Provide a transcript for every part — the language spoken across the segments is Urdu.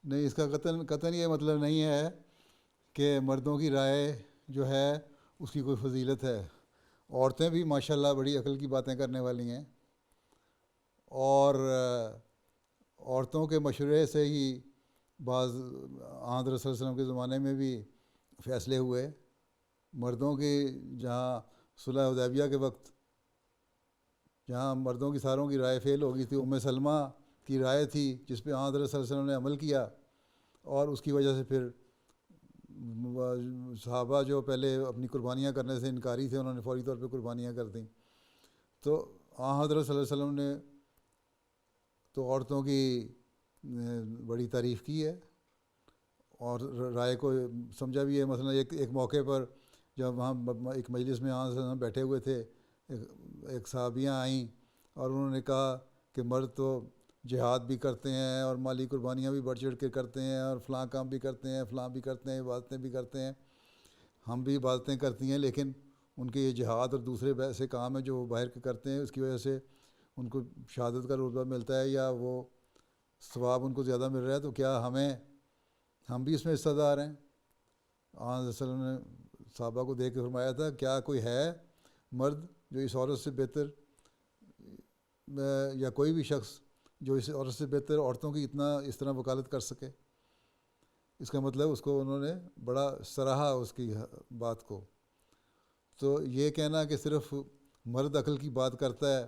نہیں، اس کا قطعاً یہ مطلب نہیں ہے کہ مردوں کی رائے جو ہے اس کی کوئی فضیلت ہے۔ عورتیں بھی ماشاءاللہ بڑی عقل کی باتیں کرنے والی ہیں، اور عورتوں کے مشورے سے ہی بعض آن رسول صلی اللہ علیہ وسلم کے زمانے میں بھی فیصلے ہوئے۔ مردوں کی جہاں صلح حدیبیہ کے وقت جہاں مردوں کی ساروں کی رائے فیل ہو گئی تھی، ام سلمہ کی رائے تھی جس پہ آن رسول صلی اللہ علیہ وسلم نے عمل کیا، اور اس کی وجہ سے پھر صحابہ جو پہلے اپنی قربانیاں کرنے سے انکاری تھے، انہوں نے فوری طور پہ قربانیاں کر دیں۔ تو آن حضرت صلی اللہ علیہ وسلم نے تو عورتوں کی بڑی تعریف کی ہے اور رائے کو سمجھا بھی ہے۔ مثلا ایک موقع پر جب وہاں ایک مجلس میں آن سے بیٹھے ہوئے تھے، ایک صحابیاں آئیں اور انہوں نے کہا کہ مرد تو جہاد بھی کرتے ہیں اور مالی قربانیاں بھی بڑھ چڑھ کے کرتے ہیں اور فلاں کام بھی کرتے ہیں، فلاں بھی کرتے ہیں، عبادتیں بھی کرتے ہیں، ہم بھی عبادتیں کرتی ہیں، لیکن ان کے یہ جہاد اور دوسرے ایسے کام ہیں جو وہ باہر کے کرتے ہیں، اس کی وجہ سے ان کو شہادت کا رتبہ ملتا ہے یا وہ ثواب ان کو زیادہ مل رہا ہے، تو کیا ہم بھی اس میں حصہ دار ہیں؟ آن صلی اللہ علیہ وسلم نے صحابہ کو دیکھ کے فرمایا تھا، کیا کوئی ہے مرد جو اس عورت سے بہتر، یا کوئی بھی شخص جو اس عورت سے بہتر عورتوں کی اس طرح وکالت کر سکے؟ اس کا مطلب اس کو انہوں نے بڑا سراہا اس کی بات کو۔ تو یہ کہنا کہ صرف مرد عقل کی بات کرتا ہے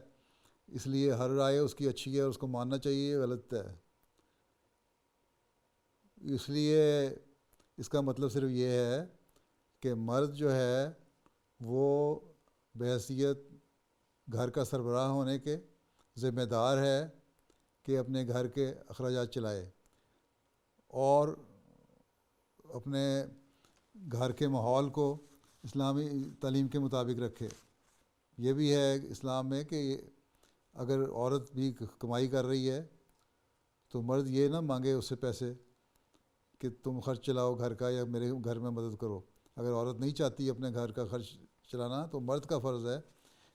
اس لیے ہر رائے اس کی اچھی ہے اور اس کو ماننا چاہیے، یہ غلط ہے۔ اس لیے اس کا مطلب صرف یہ ہے کہ مرد جو ہے وہ بحیثیت گھر کا سربراہ ہونے کے ذمہ دار ہے کہ اپنے گھر کے اخراجات چلائے اور اپنے گھر کے ماحول کو اسلامی تعلیم کے مطابق رکھے۔ یہ بھی ہے اسلام میں کہ اگر عورت بھی کمائی کر رہی ہے تو مرد یہ نہ مانگے اس سے پیسے کہ تم خرچ چلاؤ گھر کا یا میرے گھر میں مدد کرو۔ اگر عورت نہیں چاہتی اپنے گھر کا خرچ چلانا تو مرد کا فرض ہے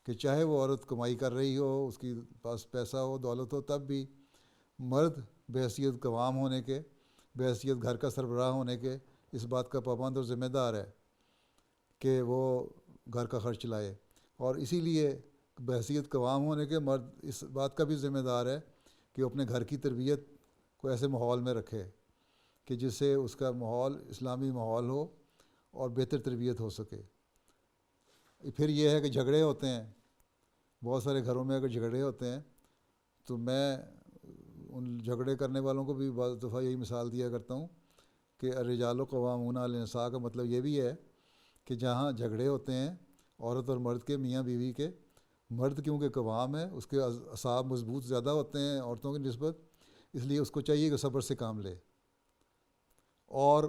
کہ چاہے وہ عورت کمائی کر رہی ہو، اس کی پاس پیسہ ہو، دولت ہو، تب بھی مرد بحیثیت قوام ہونے کے، بحیثیت گھر کا سربراہ ہونے کے اس بات کا پابند اور ذمہ دار ہے کہ وہ گھر کا خرچ چلائے۔ اور اسی لیے بحیثیت قوام ہونے کے مرد اس بات کا بھی ذمہ دار ہے کہ وہ اپنے گھر کی تربیت کو ایسے ماحول میں رکھے کہ جس سے اس کا ماحول اسلامی ماحول ہو اور بہتر تربیت ہو سکے۔ پھر یہ ہے کہ جھگڑے ہوتے ہیں، بہت سارے گھروں میں اگر جھگڑے ہوتے ہیں تو میں ان جھگڑے کرنے والوں کو بھی بعض دفعہ یہی مثال دیا کرتا ہوں کہ الرجال قوامون علی النساء کا مطلب یہ بھی ہے کہ جہاں جھگڑے ہوتے ہیں عورت اور مرد کے، میاں بیوی کے، مرد کیونکہ قوام ہے، اس کے اعصاب مضبوط زیادہ ہوتے ہیں عورتوں کی نسبت، اس لیے اس کو چاہیے کہ صبر سے کام لے اور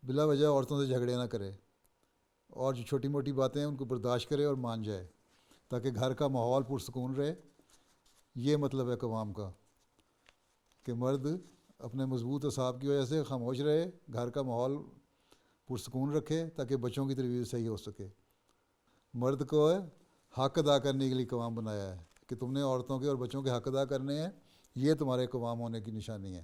بلا وجہ عورتوں سے جھگڑے نہ کرے، اور جو چھوٹی موٹی باتیں ہیں ان کو برداشت کرے اور مان جائے تاکہ گھر کا ماحول پرسکون رہے۔ یہ مطلب ہے قوام کا کہ مرد اپنے مضبوط اعصاب کی وجہ سے خاموش رہے، گھر کا ماحول پرسکون رکھے تاکہ بچوں کی تربیت صحیح ہو سکے۔ مرد کو حق ادا کرنے کے لیے قوام بنایا ہے کہ تم نے عورتوں کے اور بچوں کے حق ادا کرنے ہیں، یہ تمہارے قوام ہونے کی نشانی ہے۔